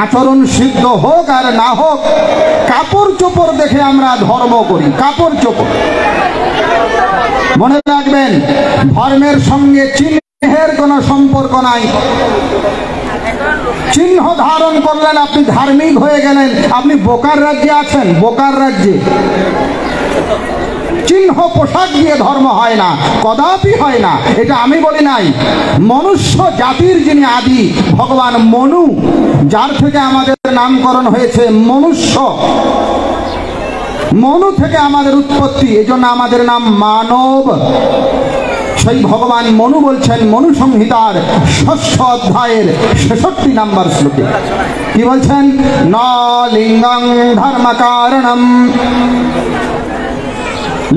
আচরণ সিদ্ধ হোক আর না হোক, কাপড় চোপড় দেখে আমরা ধর্ম করি। কাপড় চোপড় মনে রাখবেন, ধর্মের সঙ্গে চিহ্নের কোনো সম্পর্ক নাই। চিহ্ন ধারণ করলেন, আপনি ধার্মিক হয়ে গেলেন। আপনি বোকার রাজ্যে আছেন, বোকার রাজ্যে। চিহ্ন পোশাক দিয়ে ধর্ম হয় না, কদাপি হয় না। এটা আমি বলি নাই, মনুষ্য জাতির যিনি আদি ভগবান মনু, যার থেকে আমাদের নামকরণ হয়েছে মনুষ্য, মনু থেকে আমাদের উৎপত্তি, এজন্য আমাদের নাম মানব। সেই ভগবান মনু বলছেন মনু সংহিতার ৬ষ্ঠ অধ্যায়ের ৬৬ নম্বর শ্লোকে কি বলছেন? ন লিঙ্গং ধর্ম কারণম।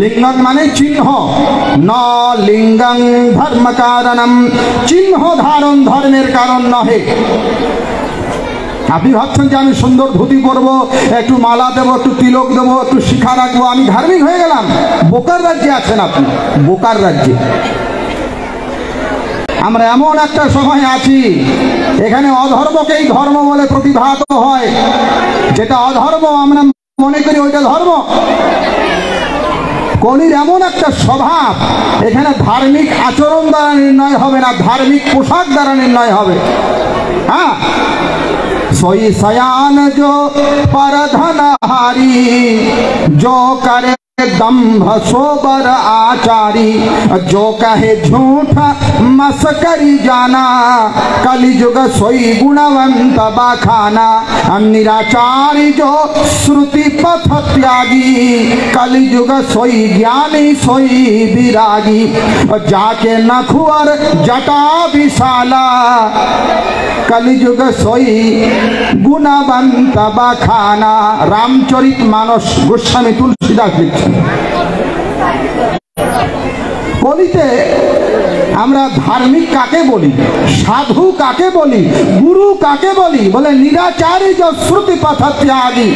লিঙ্গং মানে চিহ্ন, ন লিঙ্গং ধর্ম কারণম। চিহ্ন ধারণ ধর্মের কারণ নহে। আপনি ভাবছেন যে আমি সুন্দর ধুতি পরবো, একটু মালা দেবো, একটু তিলক দেবো, একটু শিখা রাখবো, আমি ধার্মিক হয়ে গেলাম। বোকার রাজ্যে আছেন আপনি, বোকার রাজ্যে। আমরা এমন একটা সময় আছি, এখানে অধর্মকেই ধর্ম বলে প্রতিভাত হয়। যেটা অধর্ম আমরা মনে করি ওইটা ধর্ম। কলির এমন একটা স্বভাব, এখানে ধার্মিক আচরণ দ্বারা নির্ণয় হবে না, ধার্মিক পোশাক দ্বারা নির্ণয় হবে। হ্যাঁ, सोई सयान जो परधनहारी, जो करे दंभ सोबर आचारी, जो कहे झूठ मस्करी जाना, कलिजुग सोई गुणवंत बखाना। निराचारी जो श्रुति पथ त्यागी, कलिजुग सोई ज्ञानी सोई विरागी। जाके नखुअर जटा विशाला, कलिजुग सोई गुणवंत बखाना। रामचरित मानस गोस्वामी तुलसीदास लिखছেন। কলিতে আমরা ধার্মিক কাকে বলি, সাধু কাকে বলি, গুরু কাকে বলি? বলে নিরাচারী যে শ্রুতি পথ ত্যাগী,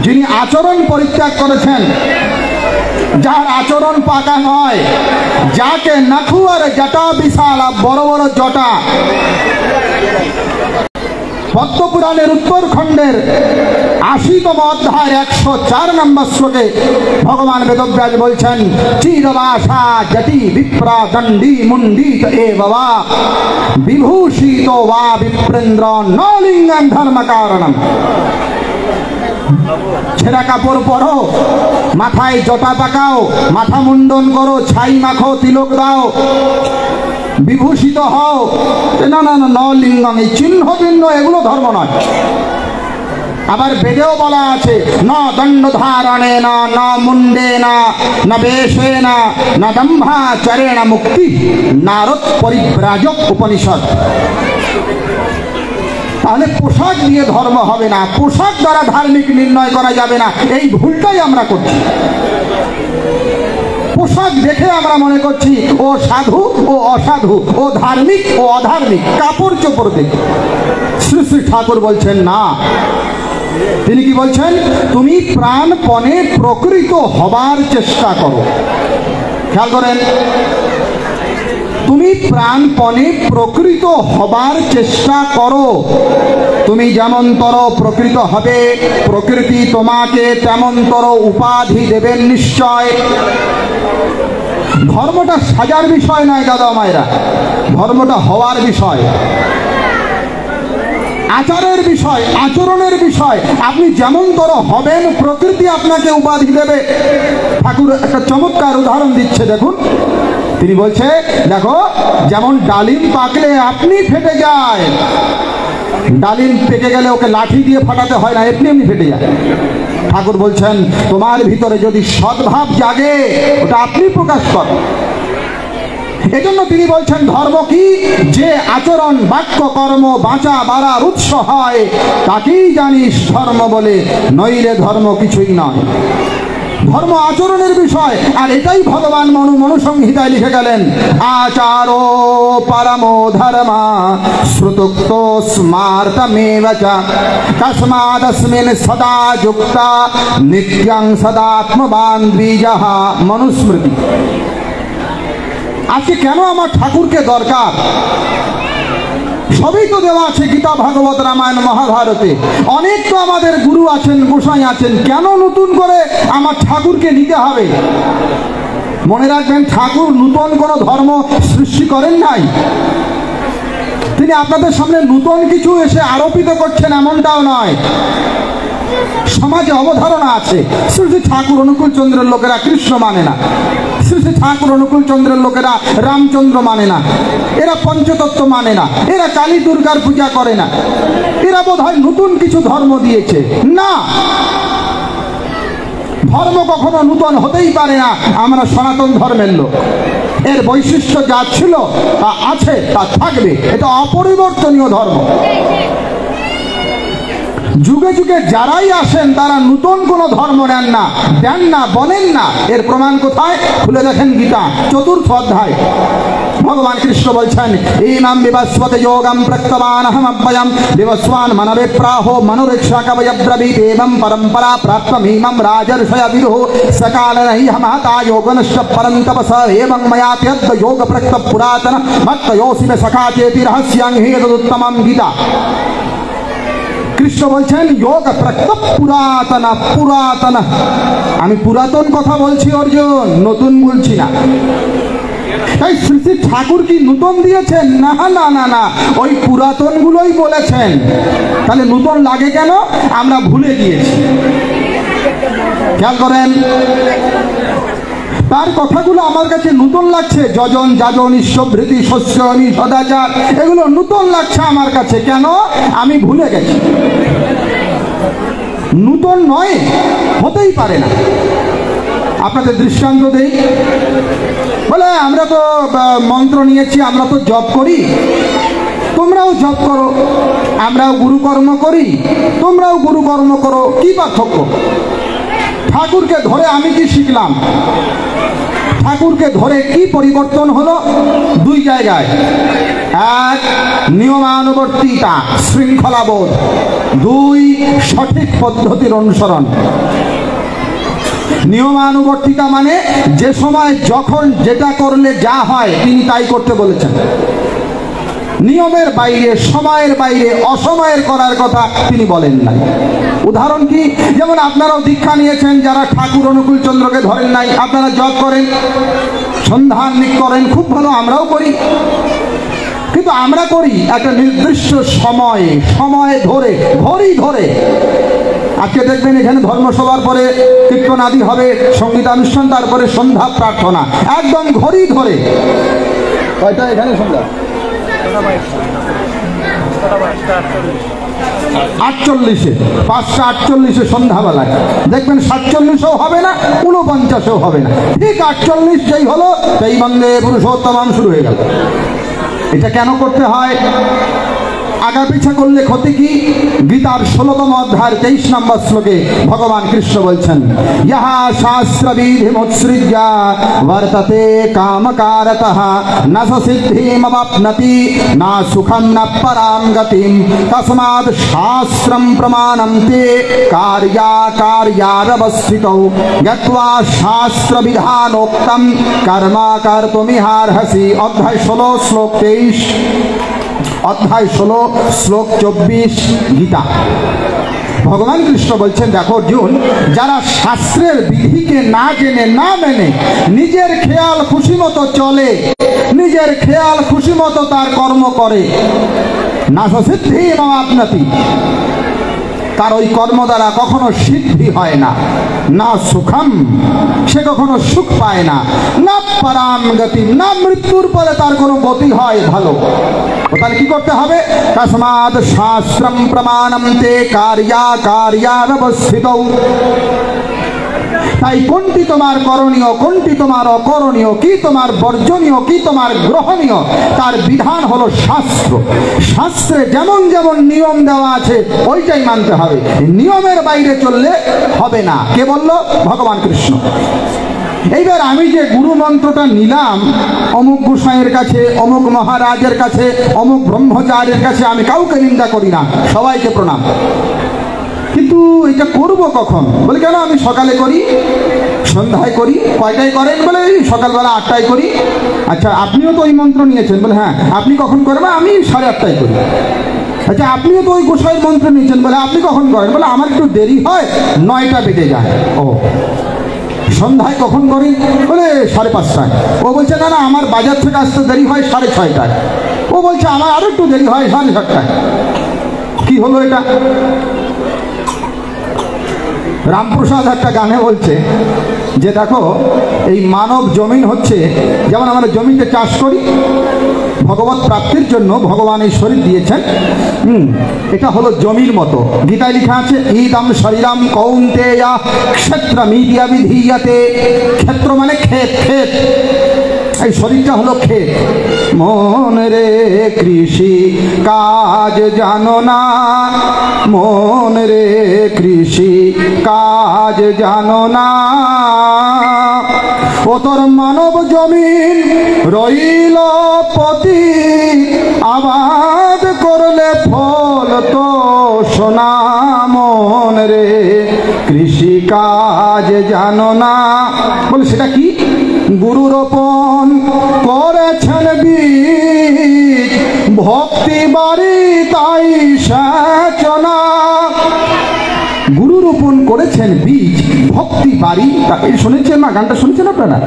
যিনি আচরণ পরিত্যাগ করেছেন, যার আচরণ পাকা নয়, যাকে নাখু আর জটা বিশাল, বড় বড় জটা। পদ্মপুরাণের উত্তরখণ্ডের ৮০তম অধ্যায়ের ১০৪ নম্বর শ্লোকে ভগবান বেদব্যাস বলছেন, চিরবাসা জটি বিপ্রা দণ্ডী মুন্ডিত এ বাবা, বিভূষিত বা বিপ্রেন্দ্র ন লিঙ্গং ধর্ম কারণম। ছেঁড়া কাপড় পরো, মাথায় জটা পাকাও, মাথা মুন্ডন করো, ছাই মাখো, তিলক দাও, বিভূষিত হও, না না না, ন লিঙ্গং, এই চিহ্ন ভিন্ন, এগুলো ধর্ম নয়। আবার বেদেও বলা আছে, ন দণ্ড ধারণে না, ন মুন্ডে না, না বেশে না, না দম্ভাচরেণ মুক্তি, নারদ পরিব্রাজক উপনিষদ। তাহলে পোশাক দিয়ে ধর্ম হবে না, পোশাক দ্বারা ধার্মিক নির্ণয় করা যাবে না। এই ভুলটাই আমরা করছি। পোশাক দেখে আমরা মনে করছি ও সাধু, ও অসাধু, ও ধার্মিক, ও অধার্মিক। কাপড় চোপড় দেখে শ্রী শ্রী ঠাকুর বলছেন না। তিনি কি বলছেন? তুমি প্রাণপণে প্রকৃত হবার চেষ্টা করো। খেয়াল করেন, তুমি প্রাণপণে প্রকৃত হবার চেষ্টা করো। তুমি যেমনতর প্রকৃত হবে, প্রকৃতি তোমাকে তেমনতর উপাধি দেবেন নিশ্চয়। ধর্মটা সাজার বিষয় নয় দাদা মায়েরা, ধর্মটা হওয়ার বিষয়, আচারের বিষয়, আচরণের বিষয়। আপনি যেমনতর হবেন, প্রকৃতি আপনাকে উপাধি দেবে। ঠাকুর একটা চমৎকার উদাহরণ দিচ্ছে, দেখুন। তিনি বলছে, দেখো, যেমন ডালিম পাকলে আপনি ফেটে যায়, ডালিম পেকে গেলে ওকে লাঠি দিয়ে ফাটাতে হয় না, এমনি এমনি ফেটে যায়। ঠাকুর বলছেন, তোমার ভিতরে যদি সদ্ভাব জাগে, ওটা আপনি প্রকাশ করো। এজন্য তিনি বলছেন, ধর্ম কি? যে আচরণ, বাক্য, কর্ম, বাঁচা বাড়ার উৎস হয়, তাকেই জানিস ধর্ম বলে, নইলে ধর্ম কিছুই নয়। ধর্ম আচরণের বিষয়, আর এটাই ভগবান মনু সংহিতায় লিখে গেলেন, আচারো পরমো ধর্মা শ্রুতোক্ত স্মার্তমেব চ তস্মাদস্মিন সদা যুক্তা নিত্যং সদাত্মবান দ্বিজঃ। মনুস্মৃতি। আজকে কেন আমার ঠাকুরকে দরকার? সবই তো দেওয়া আছে গীতা, ভাগবত, রামায়ণ, মহাভারতে। অনেক তো আমাদের গুরু আছেন, গোসাই আছেন, কেন নতুন করে আমার ঠাকুরকে নিতে হবে? মনে রাখবেন, ঠাকুর নূতন কোনো ধর্ম সৃষ্টি করেন নাই। তিনি আপনাদের সামনে নূতন কিছু এসে আরোপিত করছেন এমনটাও নয়। সমাজে অবধারণা আছে, শ্রী শ্রী ঠাকুর অনুকূল চন্দ্রের লোকেরা কৃষ্ণ মানে না, শ্রী শ্রী ঠাকুর অনুকূল চন্দ্রের লোকেরা রামচন্দ্র মানে না, এরা পঞ্চতত্ত্ব মানে না, এরা কালী দুর্গার পূজা করে না, এরা বোধহয় নতুন কিছু ধর্ম দিয়েছে। না, ধর্ম কখনো নূতন হতেই পারে না। আমরা সনাতন ধর্মের লোক, এর বৈশিষ্ট্য যা ছিল তা আছে, তা থাকবে, এটা অপরিবর্তনীয় ধর্ম। যুগে যুগে যারাই আসেন তারা নূতন কোনো ধর্ম নেন না, দেন না, বলেন না। এর প্রমাণ কোথায়? খুলে দেখেন গীতা 4th অধ্যায়। ভগবান কৃষ্ণ বলছেন, ইমাম বিবস্বতে যোগম প্রক্তবান অহম অব্যয়ম বিবস্বান মনবে প্রাহো মনোরেক্ষা কবয়ব্রবীত এবং পরম্পরা প্রাপ্তমিমম রাজর্ষয় বিদুঃ সকাল নহি হমাতা যোগনশ্চ পরম তপস এবং ময়া त्यक्त योग प्रक्त पुरातन भक्तयोऽसि मे सखा चेति रहस्यं हि तदुत्तमं गीता। কৃষ্ণ বলছেন যোগ প্রক্ত পুরাতন, পুরাতন। আমি পুরাতন কথা বলছি অর্জুন, নতুন বলছি না। তাই শ্রী শ্রী ঠাকুর কি নূতন দিয়েছেন? না না না না, ওই পুরাতন গুলোই বলেছেন। তাহলে নূতন লাগে কেন? আমরা ভুলে গিয়েছি। খেয়াল করেন, তার কথাগুলো আমার কাছে নূতন লাগছে। যজন, যাজন, ঈশ্বরভৃতি, শস্যনি, সদাচার, এগুলো নূতন লাগছে আমার কাছে। কেন? আমি ভুলে গেছি। নূতন নয়, হতেই পারে না। আপনাদের দৃষ্টান্ত দেই। বলে আমরা তো মন্ত্র নিয়েছি, আমরা তো জপ করি, তোমরাও জপ করো। আমরাও গুরুকর্ম করি, তোমরাও গুরুকর্ম করো। কি পার্থক্য? ঠাকুরকে ধরে আমি কি শিখলাম? ঠাকুরকে ধরে কি পরিবর্তন হলো? 2 জায়গায়। 1, নিয়মানুবর্তিতা, শৃঙ্খলাবোধ। 2, সঠিক পদ্ধতির অনুসরণ। নিয়মানুবর্তিতা মানে যে সময় যখন যেটা করলে যা হয় তিনি তাই করতে বলেছেন। নিয়মের বাইরে, সময়ের বাইরে, অসময়ের করার কথা তিনি বলেন নাই। উদাহরণ কি? যেমন আপনারাও দীক্ষা নিয়েছেন, যারা ঠাকুর অনুকূল চন্দ্রকে ধরেন নাই, আপনারা জপ করেন, সন্ধানিক করেন, খুব ভালো, আমরাও করি। কিন্তু আমরা করি একটা নির্দিষ্ট সময়ে, সময় ধরে, ঘড়ি ধরে। আজকে দেখবেন এখানে ধর্মসভার পরে কীর্তন আদি হবে, সঙ্গীতানুষ্ঠান, তারপরে সন্ধ্যা প্রার্থনা, একদম ঘড়ি ধরে। কয়টা এখানে সন্ধ্যা? 48-এ, 5:48 সন্ধ্যাবেলায় দেখবেন 47-ও হবে না, 49-ও হবে না, ঠিক 48 যেই হলো সেই বন্দে পুরুষোত্তমম শুরু হয়ে গেল। এটা কেন করতে হয়? আগা পিছা করলে ক্ষতি কি? গীতার 16তম অধ্যায়ের 23 নম্বর শ্লোকে ভগবান কৃষ্ণ বলছেন, ইহা শাস্ত্রবিধিমুৎসৃজ্য বর্ততে কামকারতঃ ন সিদ্ধিমবাপ্নতি না সুখং ন পরাং গতিম তস্মাৎ শাস্ত্রম প্রমাণম তে কার্যাকার্যাবস্থিতৌ যত্বা শাস্ত্রবিধানোক্তম কর্ম কর্তুমিহার্হসি। অধ্যায় 16 শ্লোক 23, অধ্যায় 16 শ্লোক 24 গীতা। ভগবান কৃষ্ণ বলছেন, দেখো অর্জুন, যারা শাস্ত্রের বিধিকে না জেনে, না মেনে নিজের খেয়াল খুশি মতো চলে, নিজের খেয়াল খুশি মতো তার কর্ম করে, না সিদ্ধি মাপনাতি, তার ওই কর্ম দ্বারা কখনো সিদ্ধি হয় না, না সুখম, সে কখনো সুখ পায় না, না পরাম গতি, না মৃত্যুর পরে তার কোনো গতি হয় ভালো। তাহলে কি করতে হবে? তস্মাৎ শাস্ত্রম প্রমাণম তে কার্যাকার্যাবস্থিতৌ। তাই কোনটি তোমার করণীয়, কোনটি তোমার অকরণীয়, কি তোমার বর্জনীয়, কি তোমার গ্রহণীয়, তার বিধান হলো শাস্ত্র। শাস্ত্রে যেমন যেমন নিয়ম দেওয়া আছে ওইটাই মানতে হবে, নিয়মের বাইরে চললে হবে না। কে বলল? ভগবান কৃষ্ণ। এইবার আমি যে গুরু মন্ত্রটা নিলাম অমুক গোসাইয়ের কাছে, অমুক মহারাজের কাছে, অমুক ব্রহ্মচারীর কাছে, আমি কাউকে নিন্দা করি না, সবাইকে প্রণাম। কিন্তু এটা করব কখন? বলে কেন, আমি সকালে করি, সন্ধ্যায় করি। কয়টায় করেন? বলে সকালবেলা 8টায় করি। আচ্ছা, আপনিও তো ওই মন্ত্র নিয়েছেন? বলে হ্যাঁ। আপনি কখন করেন? আমি 8:30টায় করি। আচ্ছা, আপনিও তো ওই গোসাইয়ের মন্ত্র নিয়েছেন? বলে আপনি কখন করেন? বলে আমার একটু দেরি হয়, 9টা বেজে যায়। ও, সন্ধ্যায় কখন করি? বলে 5:30টায়। ও বলছে না না, আমার বাজার থেকে আসতে দেরি হয় 6:30টায়। ও বলছে আমার আরো একটু দেরি হয় 7:30টায়। কি হলো এটা? রামপ্রসাদ একটা গানে বলছে যে দেখো, এই মানব জমিন হচ্ছে যেমন আমরা জমিতে চাষ করি, ভগবত প্রাপ্তির জন্য ভগবান এই শরীর দিয়েছেন। এটা হলো জমির মতো। গীতায় লেখা আছে, ইদম শরীরম কৌন্তেয় ক্ষেত্রমিদ্যা বিধীয়তে। ক্ষেত্র মানে ক্ষেত, ক্ষেত। এই শরীরটা হলো ক্ষেত। মন রে কৃষি কাজ জানো না, মন রে কৃষি কাজ জানো না। ও তোর মানব জমিন রইল পতি, আবাদ করলে ফল তো সোনা। মন রে কৃষি কাজ জানো না। বলে সেটা কি? গুরু রোপণ করেছেন বীজ, ভক্তি বাড়ি তাই সেচনা। গুরু রোপণ করেছেন বীজ, ভক্তি বাড়ি তাই। শুনেছেন না গানটা? শুনেছেন আপনারা?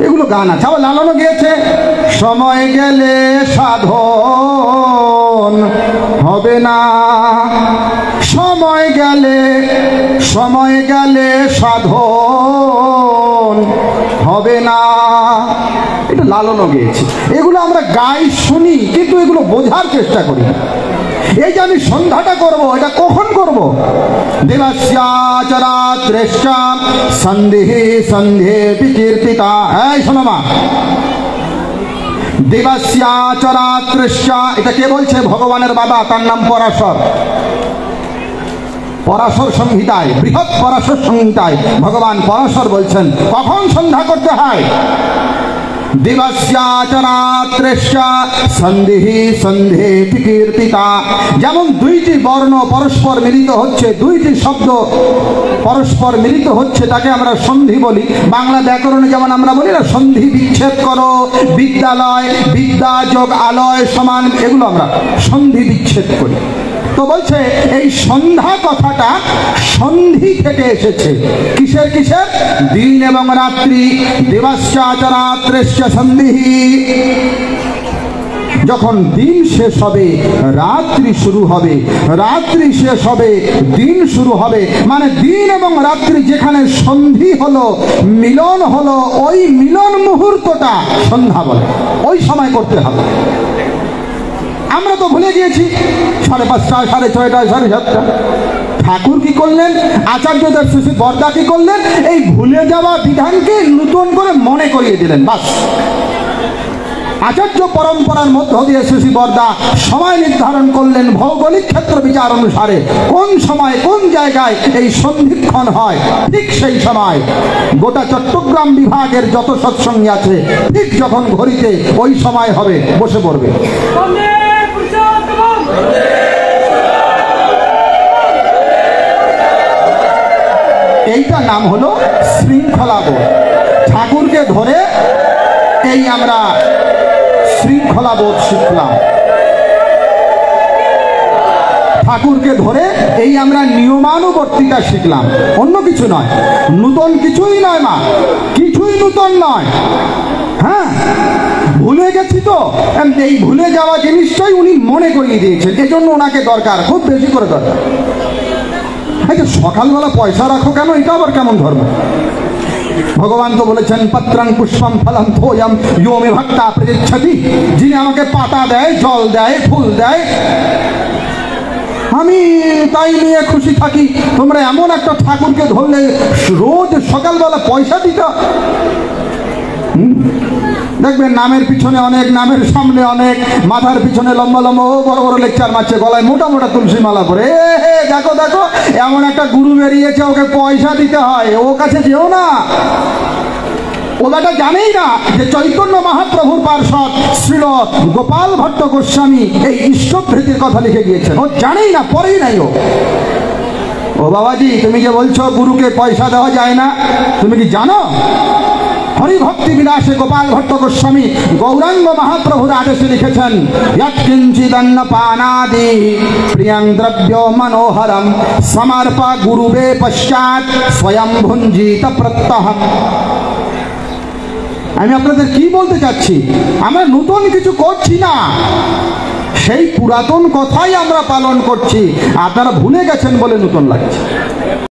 এগুলো গান আছে। আবার লালনও গিয়েছে, সময় গেলে সাধন হবে না, সময় গেলে, সময় গেলে সাধন হবে না। এটা লালনও গিয়েছে। এগুলো আমরা গাই, শুনি, কিন্তু এগুলো বোঝার চেষ্টা করি। এই যে আমি সন্ধ্যাটা করব, এটা কখন করব? দেবাস্যাচরাত্রেষ্টা সন্ধ্যে সন্ধ্যে বিকীর্তিতা। এই শোনো মা, দেবাস্যাচরাত্রেষ্টা, এটা কে বলছে? ভগবানের বাবা, তার নাম পরাশর। পরাশর সংহিতায়, বৃহৎ পরাশর সংহিতায় ভগবান পরাশর বলছেন কখন সন্ধ্যা করতে হয়। দিবাস্যাচরাত্রেষ্টা সন্ধিহি সন্ধে কীর্তিতা। যেমন দুইটি বর্ণ পরস্পর মিলিত হচ্ছে, দুইটি শব্দ পরস্পর মিলিত হচ্ছে, তাকে আমরা সন্ধি বলি। বাংলা ব্যাকরণে যেমন আমরা বলি না, সন্ধি বিচ্ছেদ করো, বিদ্যালয়, বিদ্যা যোগ আলয় সমান, এগুলো আমরা সন্ধি বিচ্ছেদ করি। তো বলছে এই সন্ধ্যা কথাটা সন্ধি থেকে এসেছে। কিসের কিসের? দিন এবং রাত্রি। দিবাস্যাচরাত্রেষ্য সন্ধিহি। যখন দিন শেষ হবে রাত্রি শুরু হবে, রাত্রি শেষ হবে দিন শুরু হবে। মানে দিন এবং রাত্রি যেখানে সন্ধি হলো, মিলন হলো, ওই মিলন মুহূর্তটা সন্ধ্যা বলে। ওই সময় করতে হবে। আমরা তো ভুলে গিয়েছি 5:30, 6:30, 7:30। ঠাকুর কি করলেন? আচার্যদের শিশু বর্দা কি করলেন? এই ভুলে যাওয়া বিধানকে নতুন করে মনে করিয়ে দিলেন। বাস, আচার্য পরম্পরার মধ্য দিয়ে শিশু বর্দা সময় নির্ধারণ করলেন ভৌগোলিক ক্ষেত্র বিচার অনুসারে কোন সময় কোন জায়গায় এই সন্ধিক্ষণ হয়। ঠিক সেই সময় গোটা চট্টগ্রাম বিভাগের যত সৎসঙ্গী আছে, ঠিক যখন ঘড়িতে ওই সময় হবে, বসে পড়বে। এইটা নাম হলো শৃঙ্খলাবোধ। ঠাকুরকে ধরে এই আমরা শৃঙ্খলাবোধ শিখলাম। ঠাকুরকে ধরে এই আমরা নিয়মানুবর্তিতা শিখলাম, অন্য কিছু নয়। নূতন কিছুই নয় মা, কিছুই নূতন নয়। হ্যাঁ, ভুলে গেছি তো, এই ভুলে যাওয়া জিনিসটাই উনি মনে করিয়ে দিয়েছেন। এজন্য ওনাকে দরকার, খুব বেশি করে দরকার। আচ্ছা, সকালবেলা পয়সা রাখো কেন? এটা আবার কেমন ধর্ম? ভগবান তো বলেছেন পত্রং পুষ্পম ফলম থোয়ম ইয়ো মে ভক্তা প্রযচ্ছতি। যিনি আমাকে পাতা দেয়, জল দেয়, ফুল দেয়, আমি তাই নিয়ে খুশি থাকি। তোমরা এমন একটা ঠাকুরকে ধরলে রোজ সকালবেলা পয়সা দিতে। দেখবেন নামের পিছনে অনেক, নামের সামনে অনেক, মাথার পিছনে লম্বা লম্বা ও বড় বড় লেকচার মারছে, গলায় মোটা মোটা তুলসী মালা করে। দেখো দেখো, এমন একটা গুরু বেরিয়েছে, ওকে পয়সা দিতে হয়, ও কাছে যেও না। ওটা জানেই না যে চৈতন্য মহাপ্রভুর পার্ষদ শ্রীল গোপাল ভট্ট গোস্বামী এই ইষ্টভৃতির কথা লিখে গিয়েছেন। ও জানেই না, পরেই নাই ও। ও বাবাজি, তুমি যে বলছো গুরুকে পয়সা দেওয়া যায় না, তুমি কি জানো হরিভক্তি বিলাসে গোপাল ভট্ট গোস্বামী গৌরাঙ্গ মহাপ্রভুর আদেশে লিখেছেন, যৎকিঞ্চিদন্ন পানাদি প্রিয়ং দ্রব্য মনোহরম সমর্পা গুরুবে পশ্চাৎ স্বয়ং ভুঞ্জিত প্রত্যহম। আমি আপনাদের কি বলতে চাচ্ছি, আমরা নতুন কিছু করছি না, সেই পুরাতন কথাই আমরা পালন করছি। আপনারা ভুলে গেছেন বলে নতুন লাগছে।